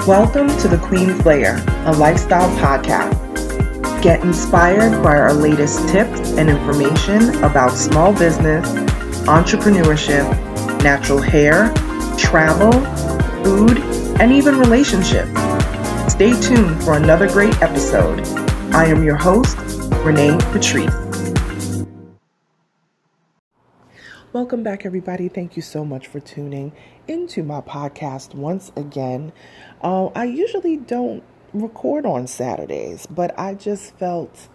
Welcome to the Queen's Lair, a lifestyle podcast. Get inspired by our latest tips and information about small business, entrepreneurship, natural hair, travel, food, and even relationships. Stay tuned for another great episode. I am your host, Renee Patrice. Welcome back, everybody. Thank you so much for tuning into my podcast once again. I usually don't record on Saturdays, but I just felt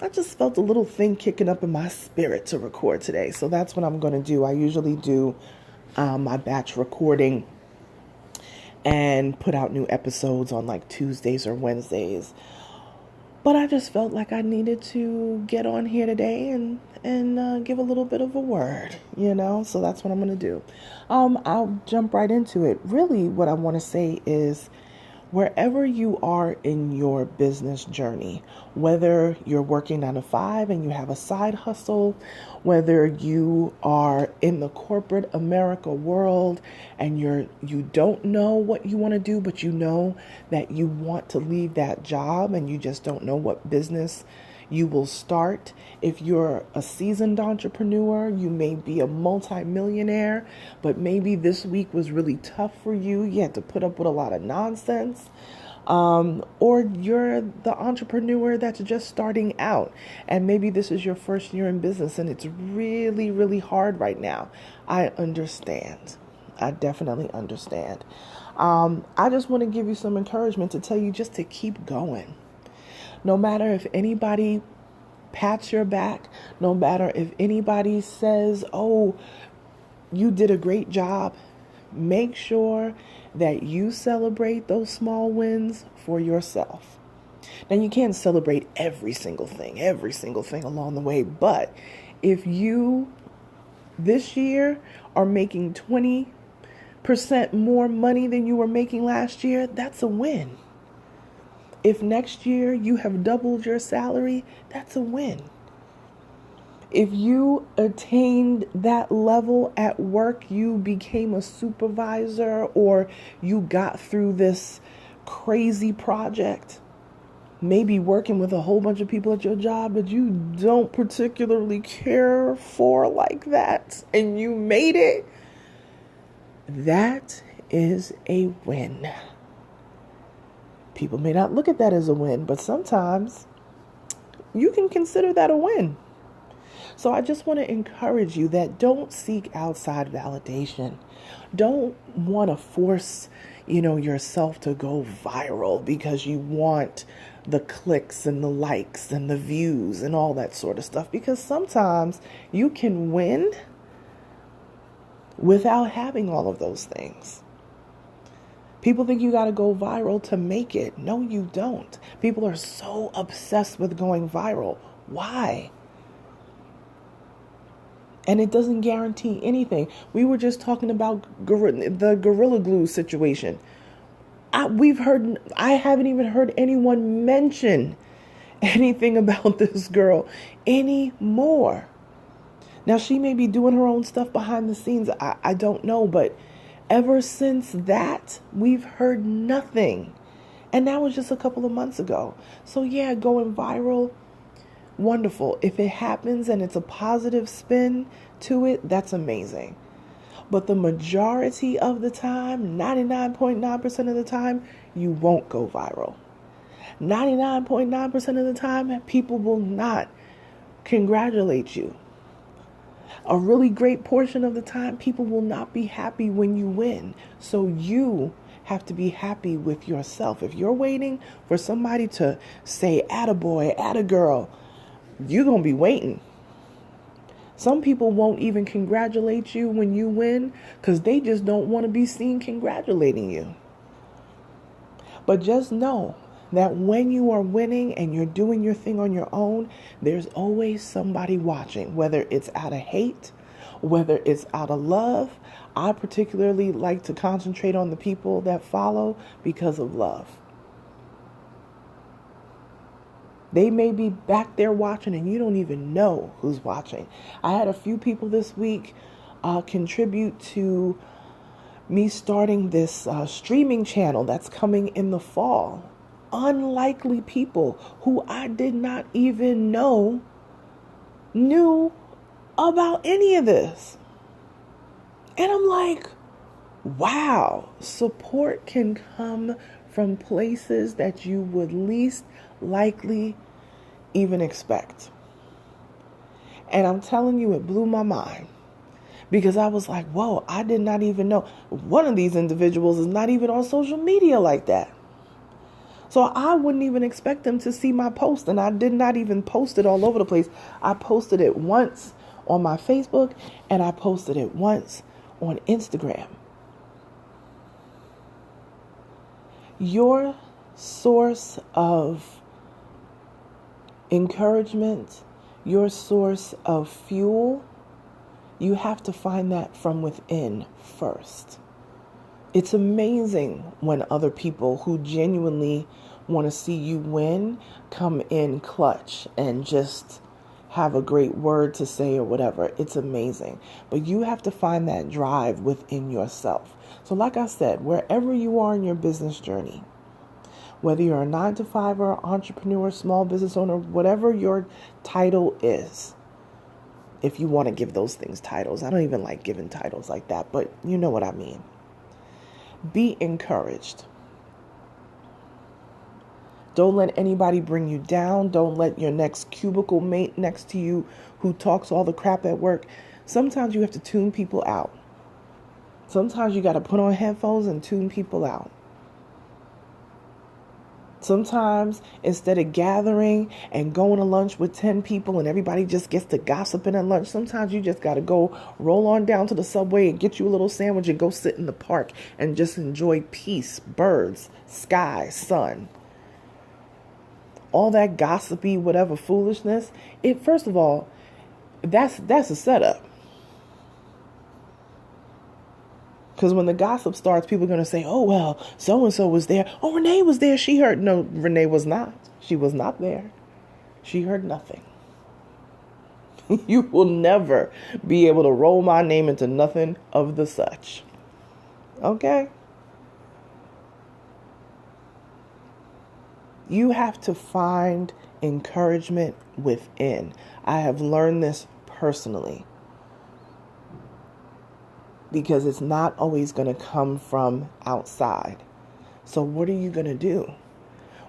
a little thing kicking up in my spirit to record today. So that's what I'm going to do. I usually do my batch recording and put out new episodes on like Tuesdays or Wednesdays. But I just felt like I needed to get on here today and give a little bit of a word, so that's what I'm going to do. I'll jump right into it. Really, what I want to say is wherever you are in your business journey, whether you're working 9 to 5 and you have a side hustle, whether you are in the corporate America world and you don't know what you want to do, but you know that you want to leave that job and you just don't know what business you will start. If you're a seasoned entrepreneur, you may be a multi-millionaire, but maybe this week was really tough for you. You had to put up with a lot of nonsense. Or you're the entrepreneur that's just starting out, and maybe this is your first year in business and it's really, really hard right now. I understand. I definitely understand. I just want to give you some encouragement to tell you just to keep going. No matter if anybody pats your back, no matter if anybody says, oh, you did a great job, make sure that you celebrate those small wins for yourself. Now, you can't celebrate every single thing along the way, but if you this year are making 20% more money than you were making last year, that's a win. If next year you have doubled your salary, that's a win. If you attained that level at work, you became a supervisor, or you got through this crazy project, maybe working with a whole bunch of people at your job that you don't particularly care for like that, and you made it, that is a win. People may not look at that as a win, but sometimes you can consider that a win. So I just want to encourage you that don't seek outside validation. Don't want to force, yourself to go viral because you want the clicks and the likes and the views and all that sort of stuff. Because sometimes you can win without having all of those things. People think you got to go viral to make it. No, you don't. People are so obsessed with going viral. Why? And it doesn't guarantee anything. We were just talking about the Gorilla Glue situation. I haven't even heard anyone mention anything about this girl anymore. Now, she may be doing her own stuff behind the scenes. I don't know, but ever since that, we've heard nothing. And that was just a couple of months ago. So yeah, going viral, wonderful. If it happens and it's a positive spin to it, that's amazing. But the majority of the time, 99.9% of the time, you won't go viral. 99.9% of the time, people will not congratulate you. A really great portion of the time, people will not be happy when you win. So you have to be happy with yourself. If you're waiting for somebody to say, attaboy, attagirl, you're going to be waiting. Some people won't even congratulate you when you win because they just don't want to be seen congratulating you. But just know that when you are winning and you're doing your thing on your own, there's always somebody watching, whether it's out of hate, whether it's out of love. I particularly like to concentrate on the people that follow because of love. They may be back there watching and you don't even know who's watching. I had a few people this week contribute to Me starting this streaming channel that's coming in the fall. Unlikely people who I did not even know knew about any of this. And I'm like, wow, support can come from places that you would least likely even expect. And I'm telling you, it blew my mind. Because I was like, whoa, I did not even know. One of these individuals is not even on social media like that. So I wouldn't even expect them to see my post. And I did not even post it all over the place. I posted it once on my Facebook and I posted it once on Instagram. Your source of encouragement, your source of fuel, you have to find that from within first. It's amazing when other people who genuinely want to see you win come in clutch and just have a great word to say or whatever. It's amazing. But you have to find that drive within yourself. So like I said, wherever you are in your business journey, whether you're a 9-to-5 or entrepreneur, small business owner, whatever your title is, if you want to give those things titles. I don't even like giving titles like that, but you know what I mean. Be encouraged. Don't let anybody bring you down. Don't let your next cubicle mate next to you who talks all the crap at work. Sometimes you have to tune people out. Sometimes you got to put on headphones and tune people out. Sometimes instead of gathering and going to lunch with 10 people and everybody just gets to gossiping at lunch, sometimes you just got to go roll on down to the subway and get you a little sandwich and go sit in the park and just enjoy peace, birds, sky, sun. All that gossipy, whatever foolishness. First of all, that's a setup. Because when the gossip starts, people are going to say, oh, well, so-and-so was there. Oh, Renee was there. She heard. No, Renee was not. She was not there. She heard nothing. You will never be able to roll my name into nothing of the such. Okay? You have to find encouragement within. I have learned this personally. Because it's not always going to come from outside. So what are you going to do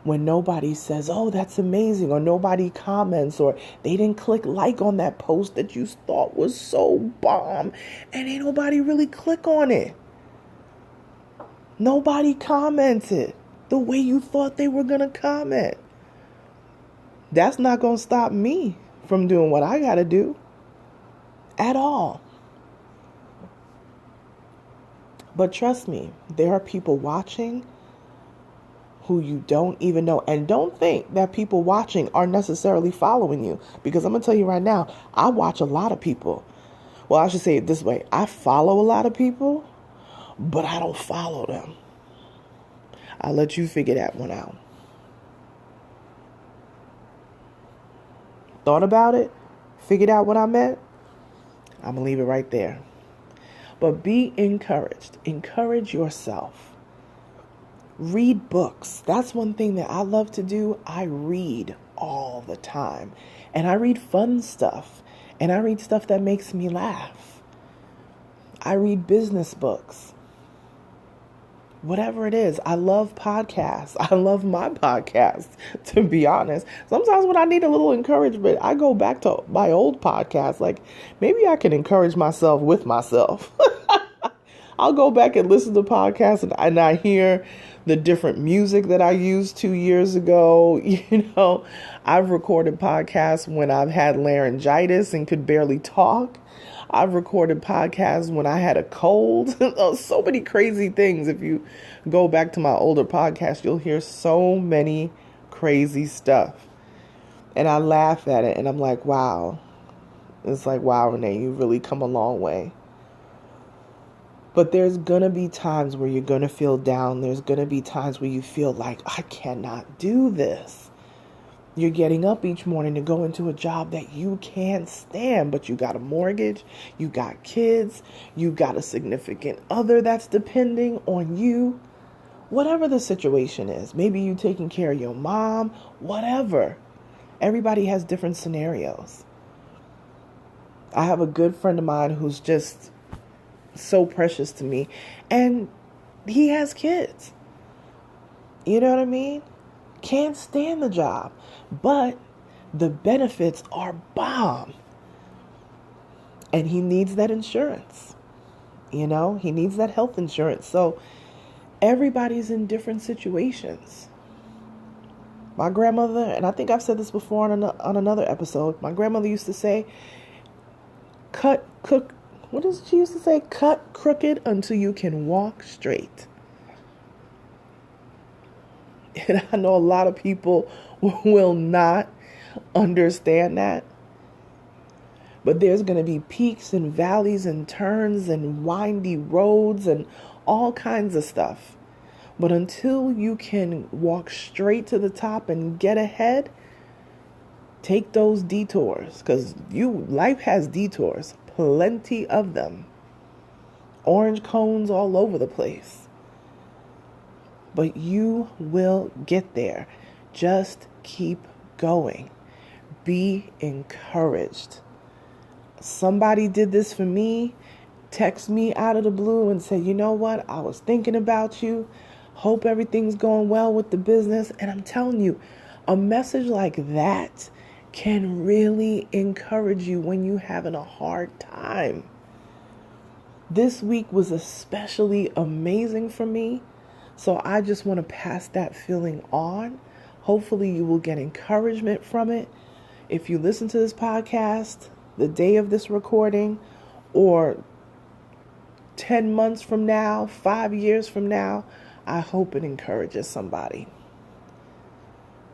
when nobody says, oh, that's amazing, or nobody comments, or they didn't click like on that post that you thought was so bomb, and ain't nobody really click on it. Nobody commented the way you thought they were going to comment. That's not going to stop me from doing what I got to do at all. But trust me, there are people watching who you don't even know. And don't think that people watching are necessarily following you. Because I'm going to tell you right now, I watch a lot of people. Well, I should say it this way. I follow a lot of people, but I don't follow them. I'll let you figure that one out. Thought about it? Figured out what I meant? I'm going to leave it right there. But be encouraged. Encourage yourself. Read books. That's one thing that I love to do. I read all the time. And I read fun stuff. And I read stuff that makes me laugh. I read business books. Whatever it is. I love podcasts. I love my podcast, to be honest. Sometimes when I need a little encouragement, I go back to my old podcast. Like, maybe I can encourage myself with myself. I'll go back and listen to podcasts and I hear the different music that I used 2 years ago. You know, I've recorded podcasts when I've had laryngitis and could barely talk. I've recorded podcasts when I had a cold. So many crazy things. If you go back to my older podcasts, you'll hear so many crazy stuff. And I laugh at it and I'm like, wow. It's like, wow, Renee, you've really come a long way. But there's going to be times where you're going to feel down. There's going to be times where you feel like, I cannot do this. You're getting up each morning to go into a job that you can't stand, but you got a mortgage, you got kids, you got a significant other that's depending on you. Whatever the situation is, maybe you taking care of your mom, whatever. Everybody has different scenarios. I have a good friend of mine who's just so precious to me, and he has kids. You know what I mean? Can't stand the job, but the benefits are bomb. And he needs that insurance. He needs that health insurance. So everybody's in different situations. My grandmother, and I think I've said this before on another episode, my grandmother used to say, what does she used to say? Cut crooked until you can walk straight. And I know a lot of people will not understand that. But there's going to be peaks and valleys and turns and windy roads and all kinds of stuff. But until you can walk straight to the top and get ahead, take those detours, because life has detours, plenty of them. Orange cones all over the place. But you will get there. Just keep going. Be encouraged. Somebody did this for me, text me out of the blue and said, you know what? I was thinking about you. Hope everything's going well with the business. And I'm telling you, a message like that can really encourage you when you're having a hard time. This week was especially amazing for me. So I just want to pass that feeling on. Hopefully you will get encouragement from it. If you listen to this podcast the day of this recording, or 10 months from now, 5 years from now, I hope it encourages somebody.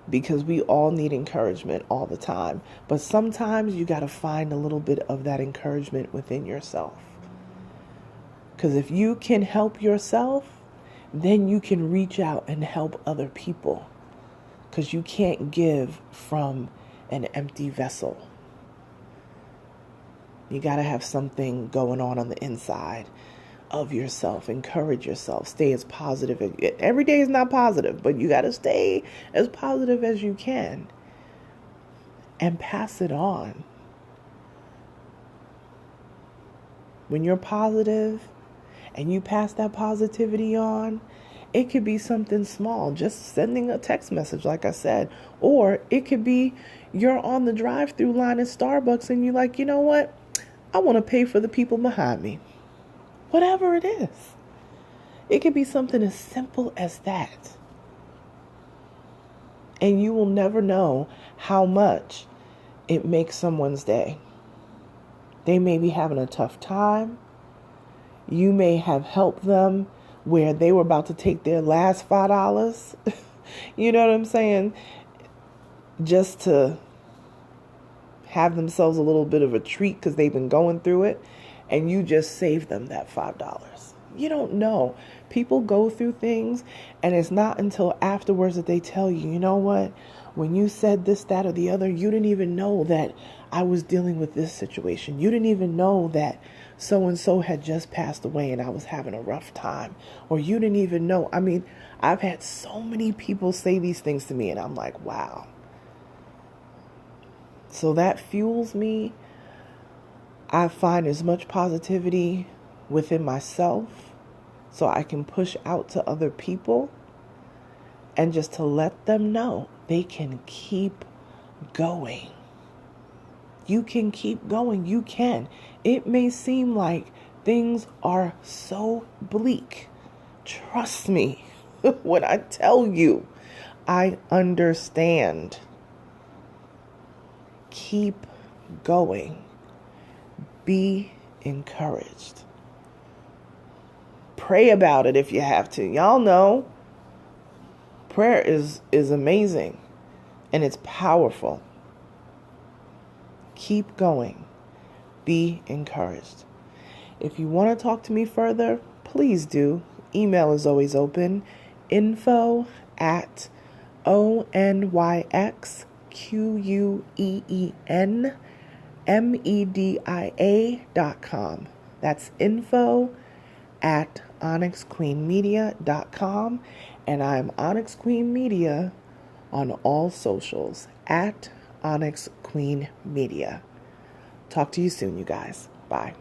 Because we all need encouragement all the time. But sometimes you got to find a little bit of that encouragement within yourself. Because if you can help yourself, then you can reach out and help other people. Because you can't give from an empty vessel. You got to have something going on the inside of yourself. Encourage yourself. Stay as positive. Every day is not positive, but you got to stay as positive as you can. And pass it on. When you're positive and you pass that positivity on, it could be something small, just sending a text message, like I said. Or it could be you're on the drive-through line at Starbucks and you're like, you know what? I want to pay for the people behind me. Whatever it is. It could be something as simple as that. And you will never know how much it makes someone's day. They may be having a tough time. You may have helped them where they were about to take their last $5. You know what I'm saying? Just to have themselves a little bit of a treat because they've been going through it. And you just saved them that $5. You don't know. People go through things, and it's not until afterwards that they tell you, you know what? When you said this, that, or the other, you didn't even know that I was dealing with this situation. You didn't even know that so-and-so had just passed away and I was having a rough time. Or you didn't even know. I mean, I've had so many people say these things to me, and I'm like, wow. So that fuels me. I find as much positivity within myself so I can push out to other people, and just to let them know they can keep going. You can keep going. You can. It may seem like things are so bleak. Trust me when I tell you, I understand. Keep going. Be encouraged. Pray about it if you have to. Y'all know prayer is amazing and it's powerful. Keep going. Be encouraged. If you want to talk to me further, please do. Email is always open. info@onyxkid.com. QUEENmedia.com. That's info@onyxqueenmedia.com. And I'm Onyx Queen Media on all socials at Onyx Queen Media. Talk to you soon, you guys. Bye.